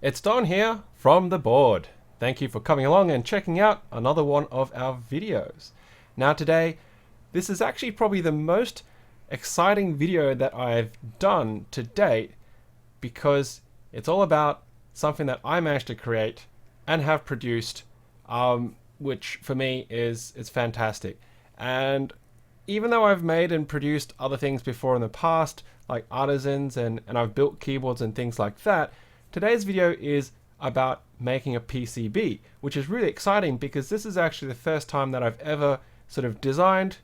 It's Don here from the board. Thank you for coming along and checking out another one of our videos. Now today, this is actually probably the most exciting video that I've done to date because it's all about something that I managed to create and have produced, which for me is fantastic. And even though I've made and produced other things before in the past, like artisans and I've built keyboards and things like that, today's video is about making a PCB, which is really exciting because this is actually the first time that I've ever sort of designed,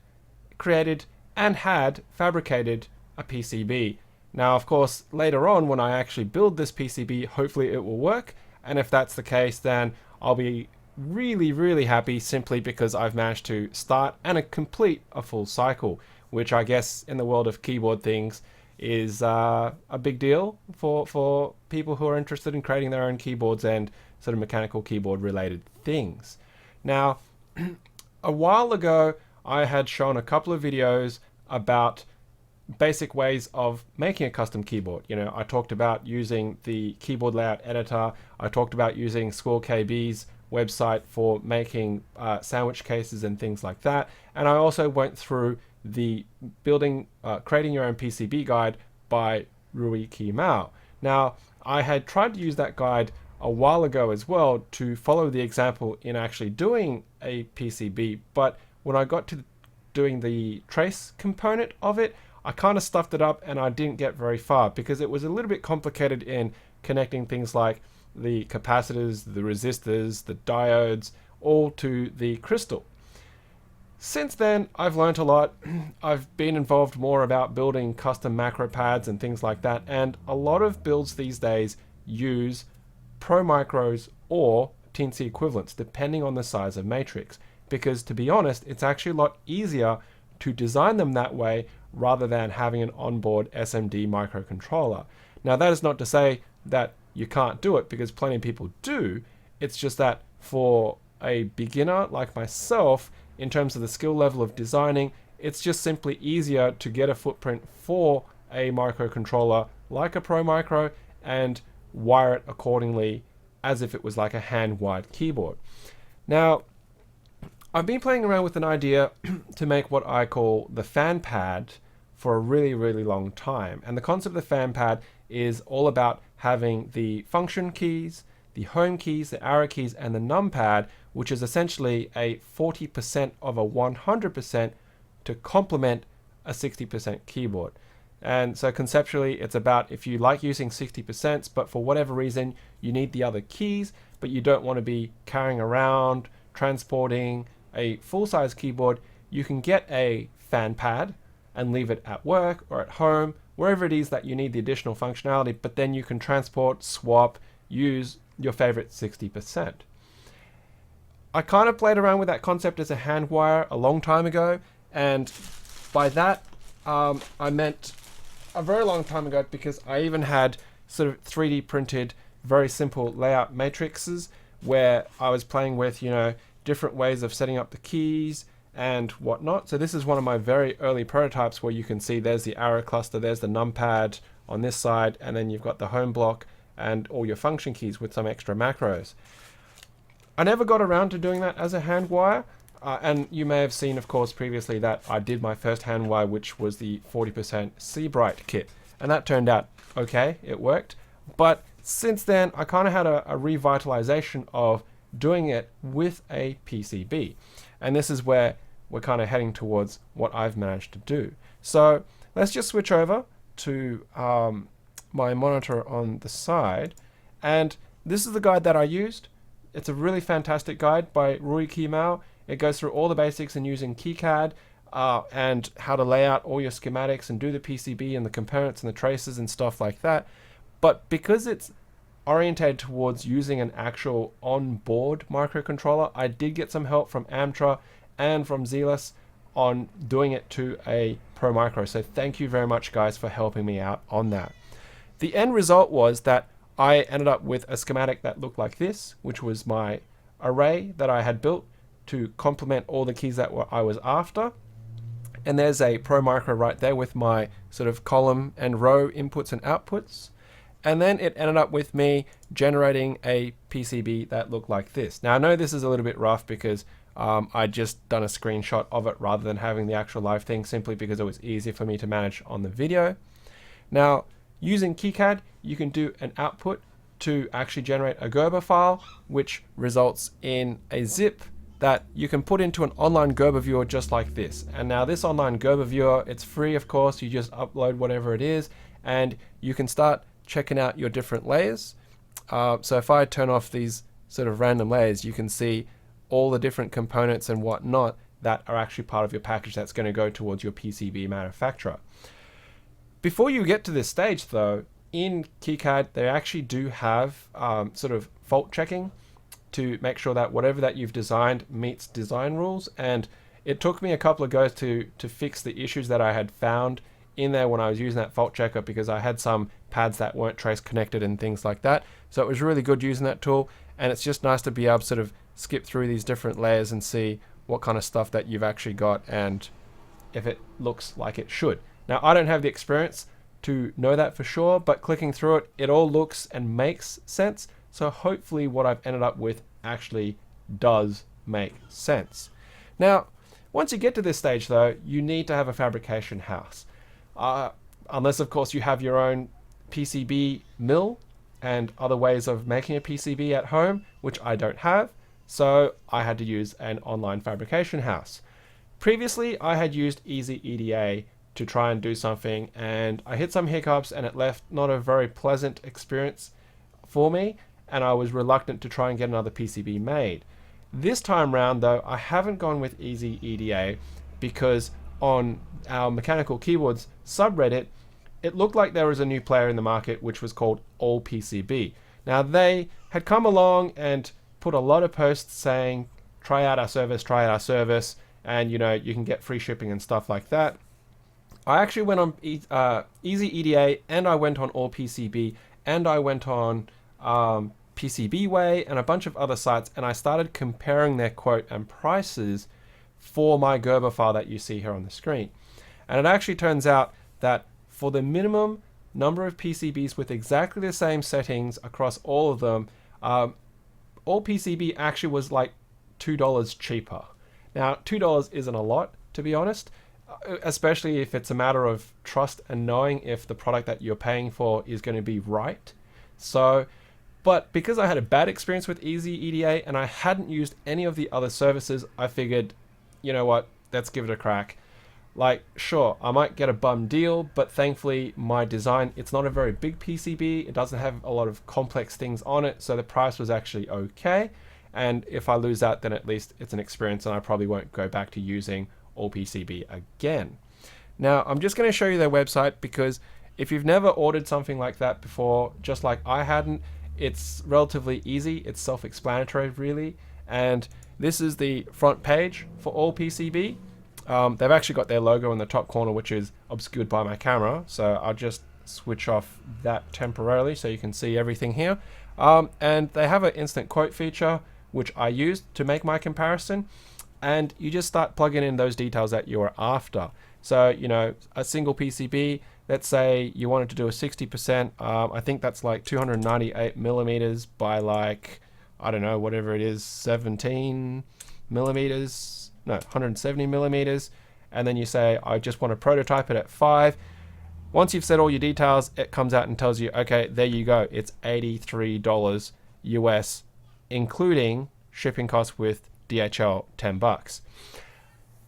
created, and had fabricated a PCB. Now, of course, later on when I actually build this PCB, hopefully it will work. And if that's the case, then I'll be really happy simply because I've managed to start and complete a full cycle, which I guess in the world of keyboard things is a big deal for people who are interested in creating their own keyboards and sort of mechanical keyboard related things. Now, a while ago, I had shown a couple of videos about basic ways of making a custom keyboard. You know, I talked about using the keyboard layout editor. I talked about using Squirrel KB's website for making sandwich cases and things like that. And I also went through the creating your own PCB guide by Rui Kimao. Now, I had tried to use that guide a while ago as well to follow the example in actually doing a PCB, but when I got to doing the trace component of it, I kind of stuffed it up and I didn't get very far because it was a little bit complicated in connecting things like the capacitors, the resistors, the diodes, all to the crystal. Since then, I've learned a lot. I've been involved more about building custom macro pads and things like that, and a lot of builds these days use Pro Micros or Teensy equivalents, depending on the size of matrix. Because to be honest, it's actually a lot easier to design them that way rather than having an onboard SMD microcontroller. Now, that is not to say that you can't do it, because plenty of people do. It's just that for a beginner like myself, in terms of the skill level of designing, it's just simply easier to get a footprint for a microcontroller like a Pro Micro and wire it accordingly as if it was like a hand-wired keyboard. Now, I've been playing around with an idea to make what I call the FHAN pad for a really long time. And the concept of the FHAN pad is all about having the function keys, the home keys, the arrow keys, and the numpad, which is essentially a 40% of a 100% to complement a 60% keyboard. And so conceptually, it's about if you like using 60%, but for whatever reason, you need the other keys, but you don't want to be carrying around, transporting a full-size keyboard, you can get a FHAN pad and leave it at work or at home, wherever it is that you need the additional functionality, but then you can transport, swap, use your favorite 60%. I kind of played around with that concept as a hand wire a long time ago, and by that I meant a very long time ago because I even had sort of 3D printed very simple layout matrices where I was playing with, you know, different ways of setting up the keys and whatnot. So this is one of my very early prototypes where you can see there's the arrow cluster, there's the numpad on this side, and then you've got the home block and all your function keys with some extra macros. I never got around to doing that as a hand wire, and you may have seen, of course, previously that I did my first hand wire, which was the 40% Seabright kit, and that turned out okay, it worked. But since then, I kind of had a revitalization of doing it with a PCB, and this is where we're kind of heading towards what I've managed to do. So let's just switch over to my monitor on the side, and this is the guide that I used. It's a really fantastic guide by Rui Kimao. It goes through all the basics in using KiCad and how to lay out all your schematics and do the PCB and the components and the traces and stuff like that. But because it's orientated towards using an actual on-board microcontroller, I did get some help from Amtra and from Zealous on doing it to a Pro Micro. So thank you very much, guys, for helping me out on that. The end result was that I ended up with a schematic that looked like this, which was my array that I had built to complement all the keys that I was after. And there's a Pro Micro right there with my sort of column and row inputs and outputs. And then it ended up with me generating a PCB that looked like this. Now I know this is a little bit rough because I just done a screenshot of it rather than having the actual live thing, simply because it was easier for me to manage on the video. Now using KiCad, you can do an output to actually generate a Gerber file, which results in a zip that you can put into an online Gerber viewer just like this. And now this online Gerber viewer, it's free, of course. You just upload whatever it is and you can start checking out your different layers. So if I turn off these sort of random layers, you can see all the different components and whatnot that are actually part of your package that's going to go towards your PCB manufacturer. Before you get to this stage though, in KiCad, they actually do have sort of fault checking to make sure that whatever that you've designed meets design rules. And it took me a couple of goes to fix the issues that I had found in there when I was using that fault checker, because I had some pads that weren't trace connected and things like that. So it was really good using that tool. And it's just nice to be able to sort of skip through these different layers and see what kind of stuff that you've actually got and if it looks like it should. Now, I don't have the experience to know that for sure, but clicking through it, it all looks and makes sense. So hopefully what I've ended up with actually does make sense. Now, once you get to this stage though, you need to have a fabrication house. Unless of course you have your own PCB mill and other ways of making a PCB at home, which I don't have. So I had to use an online fabrication house. Previously, I had used Easy EDA to try and do something, and I hit some hiccups and it left not a very pleasant experience for me, and I was reluctant to try and get another PCB made. This time round though, I haven't gone with Easy EDA because on our mechanical keyboards subreddit, it looked like there was a new player in the market which was called All PCB. Now they had come along and put a lot of posts saying, try out our service, and you know, you can get free shipping and stuff like that. I actually went on Easy EDA, and I went on All PCB, and I went on PCBWay and a bunch of other sites, and I started comparing their quote and prices for my Gerber file that you see here on the screen. And it actually turns out that for the minimum number of PCBs with exactly the same settings across all of them, All PCB actually was like $2 cheaper. Now, $2 isn't a lot, to be honest, especially if it's a matter of trust and knowing if the product that you're paying for is going to be right. So, but because I had a bad experience with Easy EDA and I hadn't used any of the other services, I figured, you know what, let's give it a crack. Like, sure, I might get a bum deal, but thankfully my design, it's not a very big PCB. It doesn't have a lot of complex things on it, so the price was actually okay. And if I lose that, then at least it's an experience and I probably won't go back to using All PCB again. Now, I'm just going to show you their website because if you've never ordered something like that before, just like I hadn't, it's relatively easy. It's self-explanatory, really. And this is the front page for All PCB. They've actually got their logo in the top corner, which is obscured by my camera. So I'll just switch off that temporarily so you can see everything here. And they have an instant quote feature, which I used to make my comparison. And you just start plugging in those details that you are after. So, you know, a single PCB, let's say you wanted to do a 60%. I think that's like 298 millimeters by like, I don't know, whatever it is, 17 millimeters, no, 170 millimeters. And then you say, I just want to prototype it at 5. Once you've set all your details, it comes out and tells you, okay, there you go. It's $83 US, including shipping costs with DHL, $10.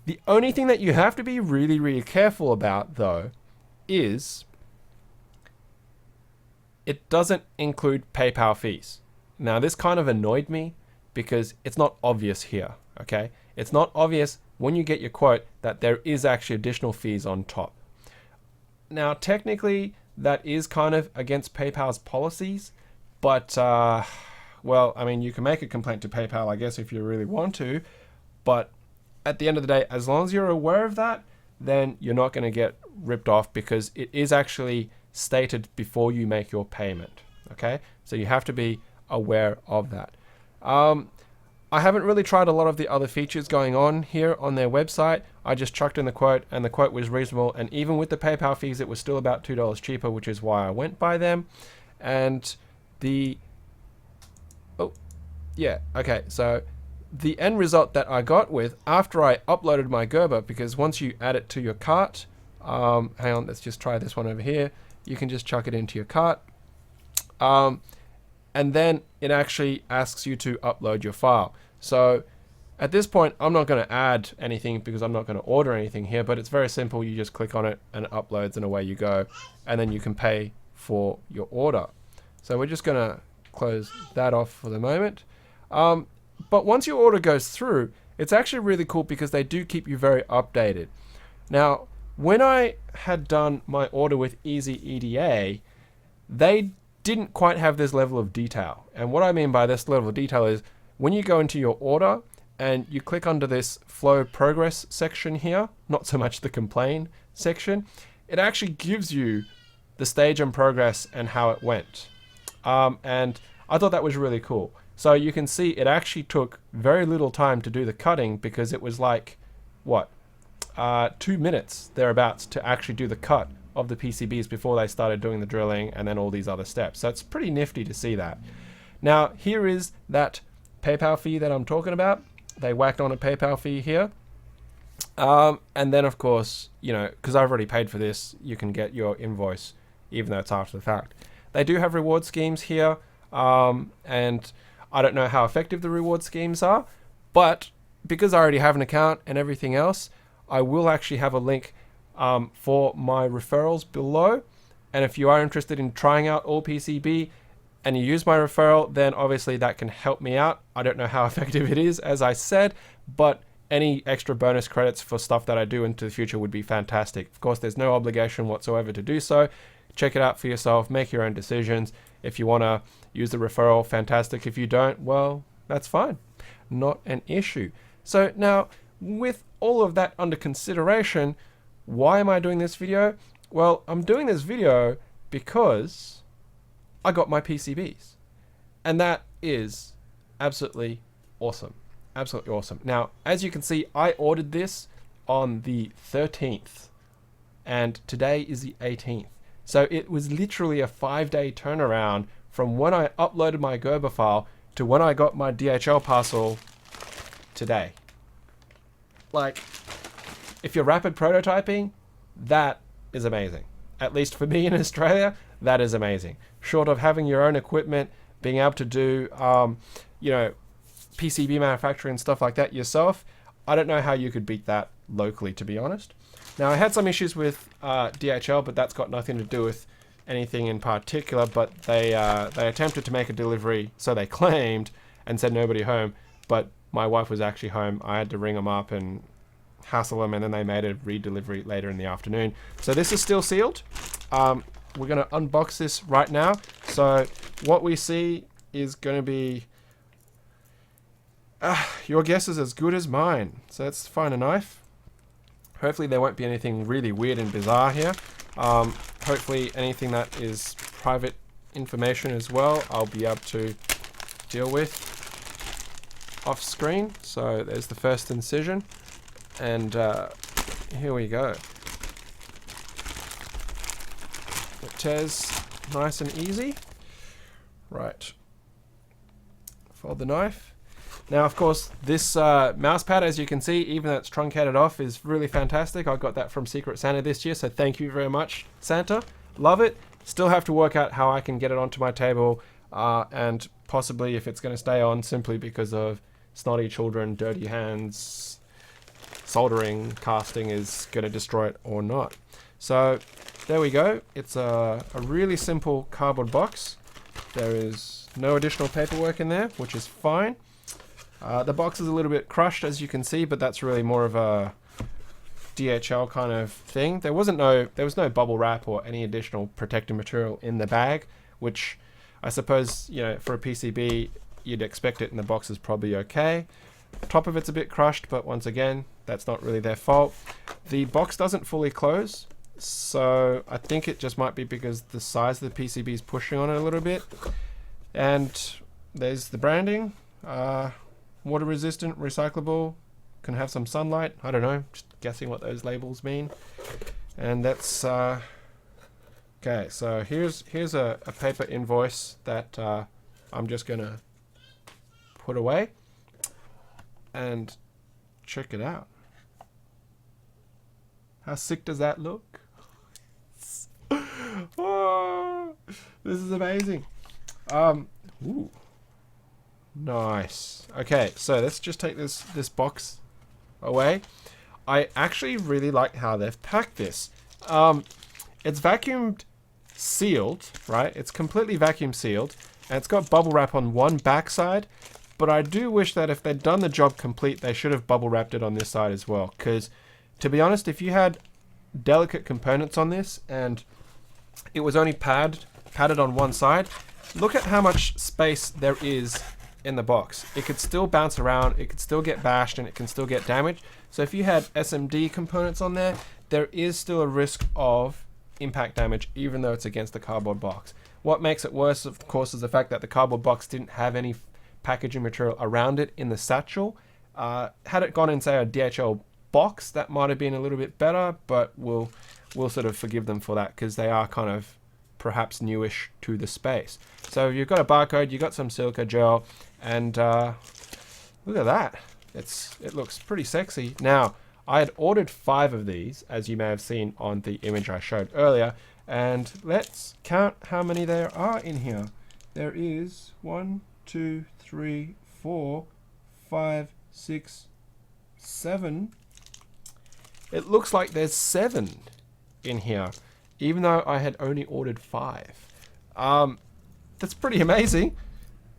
The only thing that you have to be really, really careful about, though, is it doesn't include PayPal fees. Now, this kind of annoyed me because it's not obvious here, okay? It's not obvious when you get your quote that there is actually additional fees on top. Now, technically, that is kind of against PayPal's policies, but, well, I mean, you can make a complaint to PayPal, I guess, if you really want to, but at the end of the day, as long as you're aware of that, then you're not going to get ripped off because it is actually stated before you make your payment, okay? So you have to be aware of that. I haven't really tried a lot of the other features going on here on their website. I just chucked in the quote and the quote was reasonable, and even with the PayPal fees, it was still about $2 cheaper, which is why I went by them. And the so the end result that I got with after I uploaded my Gerber, because once you add it to your cart, hang on, let's just try this one over here. You can just chuck it into your cart, and then it actually asks you to upload your file. So at this point, I'm not going to add anything because I'm not going to order anything here, but it's very simple. You just click on it and it uploads and away you go, and then you can pay for your order. So we're just going to close that off for the moment. But once your order goes through, it's actually really cool because they do keep you very updated. Now, when I had done my order with Easy EDA, they didn't quite have this level of detail. And what I mean by this level of detail is when you go into your order and you click under this flow progress section here, not so much the complain section, it actually gives you the stage and progress and how it went. And I thought that was really cool. So you can see it actually took very little time to do the cutting because it was like, what, 2 minutes thereabouts to actually do the cut of the PCBs before they started doing the drilling and then all these other steps. So it's pretty nifty to see that. Now here is that PayPal fee that I'm talking about. They whacked on a PayPal fee here. And then of course, you know, because I've already paid for this, you can get your invoice even though it's after the fact. They do have reward schemes here, and I don't know how effective the reward schemes are, but because I already have an account and everything else, I will actually have a link for my referrals below. And if you are interested in trying out All PCB and you use my referral, then obviously that can help me out. I don't know how effective it is, as I said, but any extra bonus credits for stuff that I do into the future would be fantastic. Of course, there's no obligation whatsoever to do so. Check it out for yourself, make your own decisions. If you want to use the referral, fantastic. If you don't, well, that's fine. Not an issue. So now, with all of that under consideration, why am I doing this video? Well, I'm doing this video because I got my PCBs. And that is absolutely awesome. Absolutely awesome. Now, as you can see, I ordered this on the 13th, and today is the 18th. So it was literally a 5-day turnaround from when I uploaded my Gerber file to when I got my DHL parcel today. Like, if you're rapid prototyping, that is amazing. At least for me in Australia, that is amazing. Short of having your own equipment, being able to do, you know, PCB manufacturing and stuff like that yourself, I don't know how you could beat that locally, to be honest. Now, I had some issues with DHL, but that's got nothing to do with anything in particular, but they attempted to make a delivery, so they claimed, and said nobody home, but my wife was actually home. I had to ring them up and hassle them, and then they made a re-delivery later in the afternoon. So this is still sealed. We're going to unbox this right now. So what we see is going to be... your guess is as good as mine. So let's find a knife. Hopefully there won't be anything really weird and bizarre here. Hopefully anything that is private information as well, I'll be able to deal with off screen. So there's the first incision, and here we go. It tears nice and easy. Right. Fold the knife. Now, of course, this mouse pad, as you can see, even though it's truncated off, is really fantastic. I got that from Secret Santa this year, so thank you very much, Santa. Love it. Still have to work out how I can get it onto my table, and possibly if it's going to stay on, simply because of snotty children, dirty hands, soldering, casting is going to destroy it or not. So there we go. It's a really simple cardboard box. There is no additional paperwork in there, which is fine. The box is a little bit crushed, as you can see, but that's really more of a DHL kind of thing. There was no bubble wrap or any additional protective material in the bag, which I suppose, you know, for a PCB you'd expect it, and the box is probably okay. Top of it's a bit crushed, but once again, that's not really their fault. The box doesn't fully close, so I think it just might be because the size of the PCB is pushing on it a little bit. And there's the branding. Water resistant, recyclable, can have some sunlight. I don't know, just guessing what those labels mean. And that's Okay, so here's a paper invoice that I'm just gonna put away and check it out. How sick does that look? Oh, this is amazing. Ooh, nice. Okay, so let's just take this box away. I actually really like how they've packed this. It's vacuumed sealed, right? It's completely vacuum sealed, and it's got bubble wrap on one back side, but I do wish that if they'd done the job complete, they should have bubble wrapped it on this side as well, because to be honest, if you had delicate components on this and it was only padded on one side, look at how much space there is in the box. It could still bounce around, it could still get bashed, and it can still get damaged. So if you had SMD components on there, there is still a risk of impact damage, even though it's against the cardboard box. What makes it worse, of course, is the fact that the cardboard box didn't have any packaging material around it in the satchel. Had it gone in, say, a DHL box, that might have been a little bit better, but we'll sort of forgive them for that because they are kind of perhaps newish to the space. So you've got a barcode, you've got some silica gel, and look at that. It looks pretty sexy. Now, I had ordered 5 of these, as you may have seen on the image I showed earlier, and let's count how many there are in here. There is 1, 2, 3, 4, 5, 6, 7. It looks like there's 7 in here, even though I had only ordered 5. That's pretty amazing.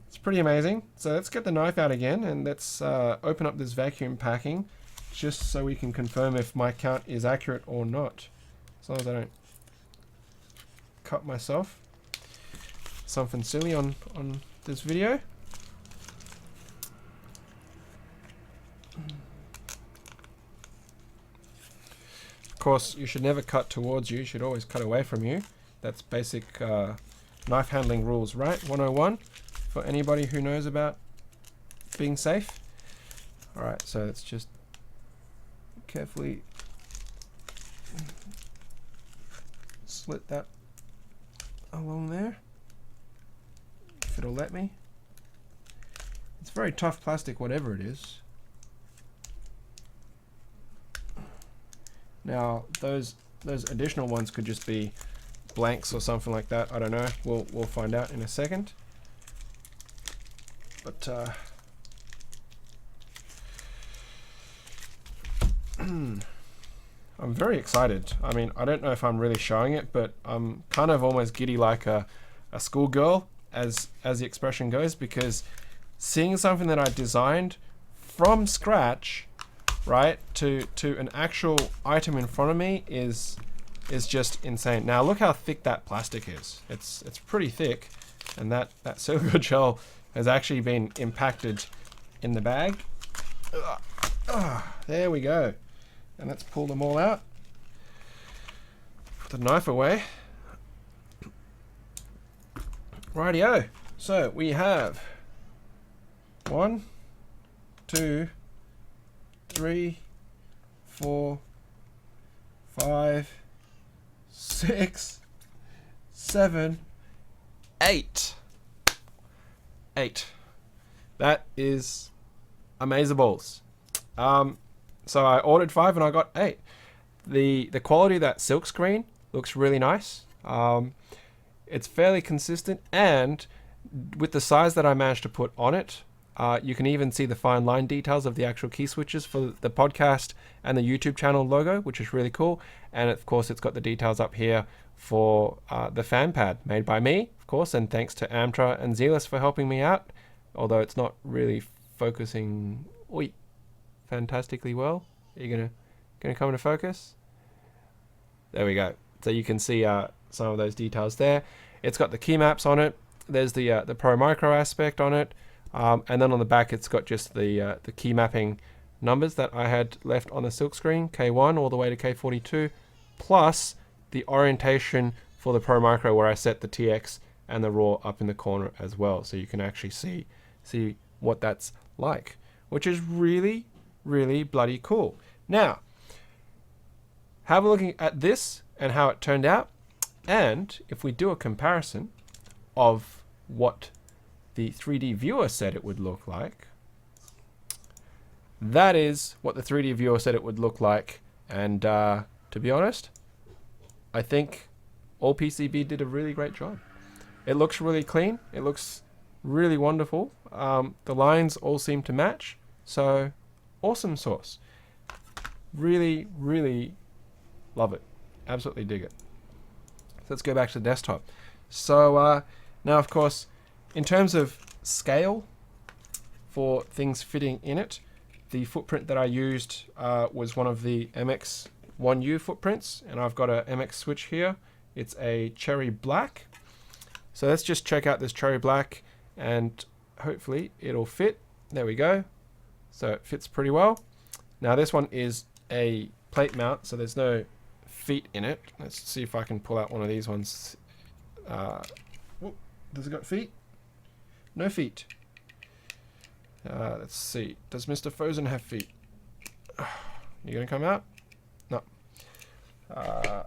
It's pretty amazing. So let's get the knife out again, and let's open up this vacuum packing, just so we can confirm if my count is accurate or not. As long as I don't cut myself something silly on this video. Of course, you should never cut towards you. You should always cut away from you. That's basic knife handling rules, right? 101 for anybody who knows about being safe. Alright, so let's just carefully slit that along there, if it'll let me. It's very tough plastic, whatever it is. Now those additional ones could just be blanks or something like that. I don't know. We'll find out in a second. But I'm very excited. I mean, I don't know if I'm really showing it, but I'm kind of almost giddy like a schoolgirl, as the expression goes, because seeing something that I designed from scratch, right, to an actual item in front of me is just insane. Now look how thick that plastic is. It's pretty thick, and that silica gel has actually been impacted in the bag. There we go. And let's pull them all out. Put the knife away. Rightio. So we have 1, 2, 3, 4, 5, 6, 7, 8. 8. That is amazeballs. So I ordered 5 and I got 8. The quality of that silk screen looks really nice. It's fairly consistent, and with the size that I managed to put on it, you can even see the fine line details of the actual key switches for the podcast and the YouTube channel logo, which is really cool. And of course, it's got the details up here for the fan pad made by me, of course, and thanks to Amtra and Zealous for helping me out, although it's not really focusing fantastically well. Are you gonna come into focus? There we go. So you can see some of those details there. It's got the key maps on it. There's the Pro Micro aspect on it. And then on the back, it's got just the key mapping numbers that I had left on the silk screen, K1 all the way to K42, plus the orientation for the Pro Micro where I set the TX and the RAW up in the corner as well. So you can actually see what that's like, which is really, really bloody cool. Now, have a look at this and how it turned out. And if we do a comparison of what the 3D viewer said it would look like, that is what the 3D viewer said it would look like. And to be honest, I think All PCB did a really great job. It looks really clean. It looks really wonderful. The lines all seem to match. So awesome sauce. Really, really love it. Absolutely dig it. So let's go back to the desktop. So now, of course, in terms of scale for things fitting in it, the footprint that I used was one of the MX1U footprints, and I've got a MX switch here. It's a cherry black. So let's just check out this cherry black, and hopefully it'll fit. There we go. So it fits pretty well. Now this one is a plate mount, so there's no feet in it. Let's see if I can pull out one of these ones. Does it got feet? No feet. Let's see. Does Mr. Frozen have feet? You gonna come out? No. I'm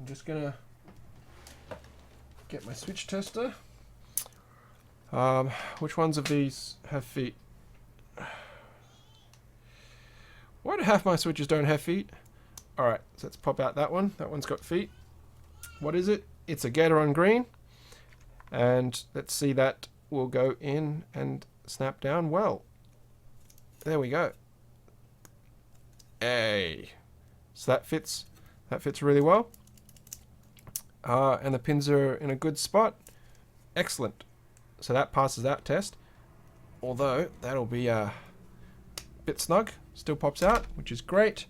just gonna get my switch tester. Which ones of these have feet? Why do half my switches don't have feet? Alright, so let's pop out that one. That one's got feet. What is it? It's a Gator on green. And let's see, that will go in and snap down well. There we go. Hey. So that fits really well. And the pins are in a good spot. Excellent. So that passes that test. Although that'll be a bit snug. Still pops out, which is great.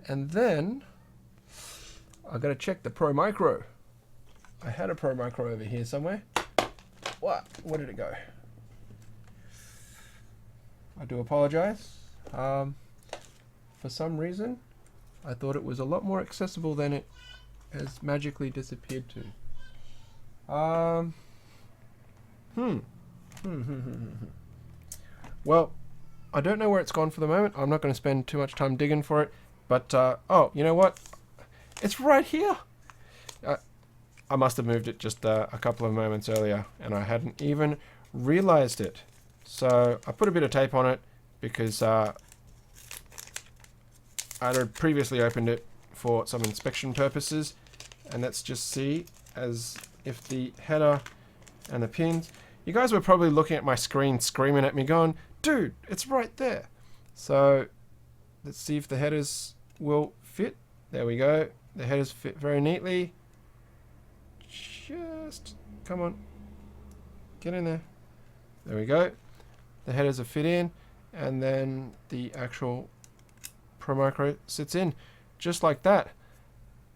And then I've got to check the Pro Micro. I had a Pro Micro over here somewhere. What? Where did it go? I do apologize. For some reason, I thought it was a lot more accessible than it has magically disappeared to. Well, I don't know where it's gone for the moment. I'm not going to spend too much time digging for it. But, oh, you know what? It's right here. I must have moved it just a couple of moments earlier, and I hadn't even realized it. So I put a bit of tape on it because I had previously opened it for some inspection purposes. And let's just see as if the header and the pins... You guys were probably looking at my screen screaming at me going, dude, it's right there. So let's see if the headers will fit. There we go. The headers fit very neatly. Just, come on. Get in there. There we go. The headers are fit in, and then the actual Pro Micro sits in. Just like that.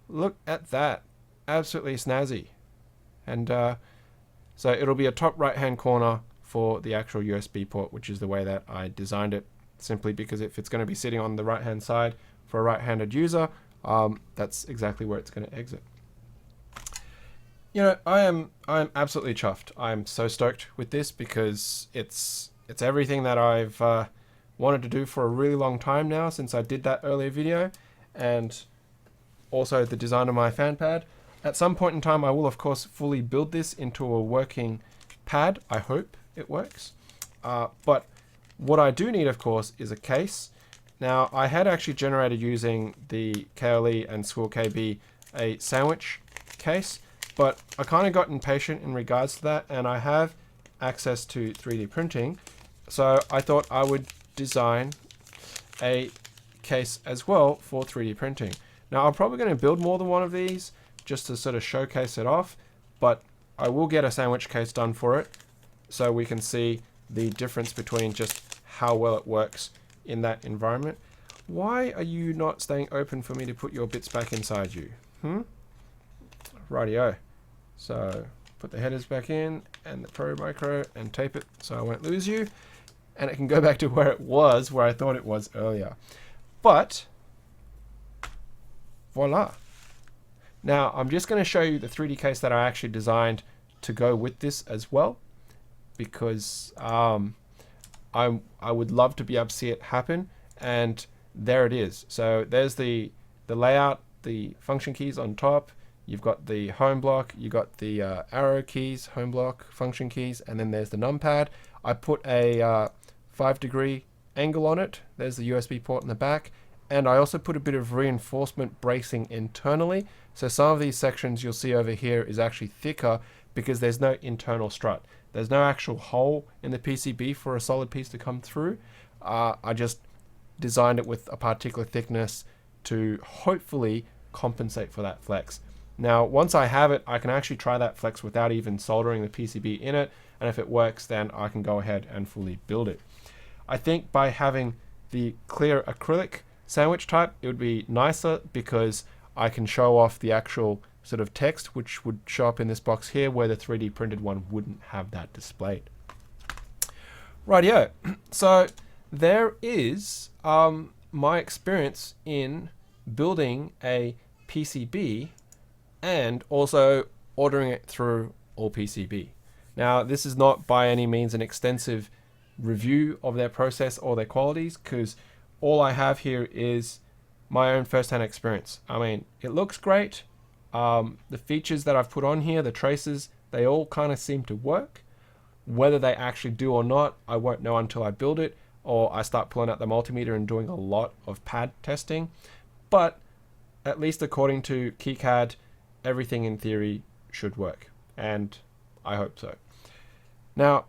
Look at that. Absolutely snazzy. And so it'll be a top right hand corner for the actual USB port, which is the way that I designed it, simply because if it's going to be sitting on the right hand side for a right-handed user, that's exactly where it's going to exit. You know, I'm absolutely chuffed. I'm so stoked with this because it's everything that I've wanted to do for a really long time now, since I did that earlier video, and also the design of my fan pad. At some point in time, I will, of course, fully build this into a working pad. I hope it works. But what I do need, of course, is a case. Now, I had actually generated using the KLE and School KB a sandwich case, but I kind of got impatient in regards to that, and I have access to 3D printing. So I thought I would design a case as well for 3D printing. Now, I'm probably going to build more than one of these, just to sort of showcase it off, but I will get a sandwich case done for it so we can see the difference between just how well it works in that environment. Why are you not staying open for me to put your bits back inside you? Rightio. So put the headers back in and the Pro Micro and tape it so I won't lose you, and it can go back to where it was, where I thought it was earlier. But voila. Now, I'm just going to show you the 3D case that I actually designed to go with this as well, because I would love to be able to see it happen, and there it is. So there's the layout, the function keys on top. you've got the home block, you've got the arrow keys, home block, function keys, and then there's the numpad. I put a 5-degree angle on it. There's the USB port in the back. And I also put a bit of reinforcement bracing internally. So some of these sections you'll see over here is actually thicker because there's no internal strut. There's no actual hole in the PCB for a solid piece to come through. I just designed it with a particular thickness to hopefully compensate for that flex. Now, once I have it, I can actually try that flex without even soldering the PCB in it. And if it works, then I can go ahead and fully build it. I think by having the clear acrylic sandwich type, it would be nicer because I can show off the actual sort of text which would show up in this box here, where the 3D printed one wouldn't have that displayed. Rightio. So there is my experience in building a PCB and also ordering it through All PCB. Now, this is not by any means an extensive review of their process or their qualities, because all I have here is my own first-hand experience. I mean, it looks great. The features that I've put on here, the traces, they all kind of seem to work. Whether they actually do or not, I won't know until I build it or I start pulling out the multimeter and doing a lot of pad testing. But at least according to KiCad, everything in theory should work, and I hope so. Now,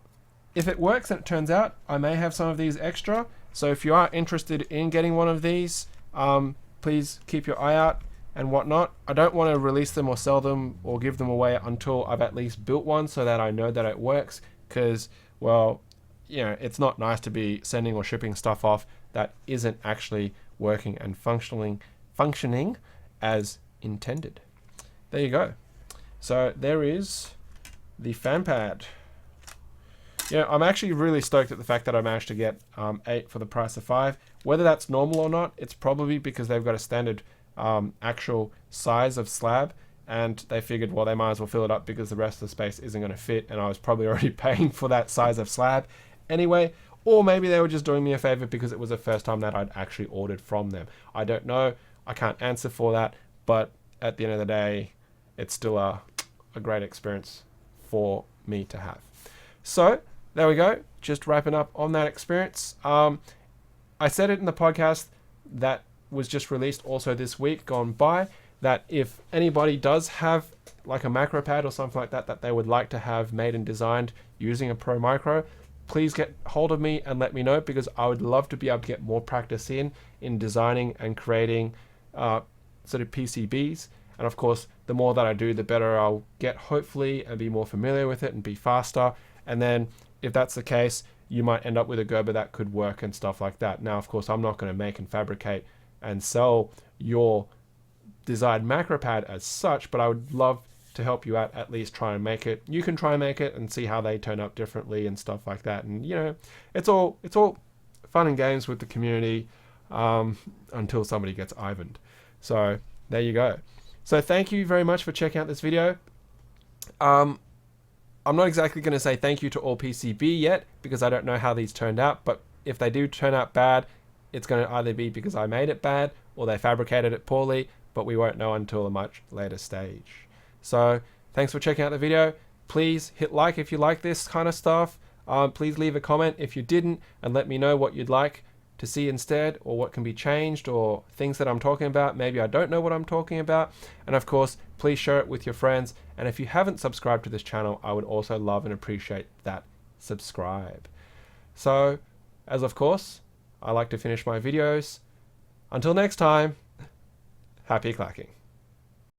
if it works and it turns out, I may have some of these extra. So if you are interested in getting one of these, please keep your eye out and whatnot. I don't want to release them or sell them or give them away until I've at least built one so that I know that it works, because, well, you know, it's not nice to be sending or shipping stuff off that isn't actually working and functioning as intended. There you go. So there is the fan pad. Yeah, I'm actually really stoked at the fact that I managed to get 8 for the price of 5. Whether that's normal or not, it's probably because they've got a standard actual size of slab, and they figured, well, they might as well fill it up because the rest of the space isn't going to fit, and I was probably already paying for that size of slab anyway. Or maybe they were just doing me a favor because it was the first time that I'd actually ordered from them. I don't know. I can't answer for that, but at the end of the day, it's still a great experience for me to have. So there we go, just wrapping up on that experience. I said it in the podcast that was just released also this week gone by, that if anybody does have like a macro pad or something like that that they would like to have made and designed using a Pro Micro, please get hold of me and let me know, because I would love to be able to get more practice in designing and creating sort of PCBs. And of course, the more that I do, the better I'll get, hopefully, and be more familiar with it and be faster. And then if that's the case, you might end up with a Gerber that could work and stuff like that. Now, of course, I'm not going to make and fabricate and sell your desired macro pad as such, but I would love to help you out, at least try and make it. You can try and make it and see how they turn up differently and stuff like that. And, you know, it's all fun and games with the community until somebody gets Ivaned. So there you go. So thank you very much for checking out this video. I'm not exactly going to say thank you to All PCB yet, because I don't know how these turned out, but if they do turn out bad, it's going to either be because I made it bad or they fabricated it poorly, but we won't know until a much later stage. So thanks for checking out the video. Please hit like if you like this kind of stuff. Please leave a comment if you didn't, and let me know what you'd like to see instead, or what can be changed, or things that I'm talking about. Maybe I don't know what I'm talking about. And of course, please share it with your friends. And if you haven't subscribed to this channel, I would also love and appreciate that subscribe. So, as of course, I like to finish my videos. Until next time, happy clacking.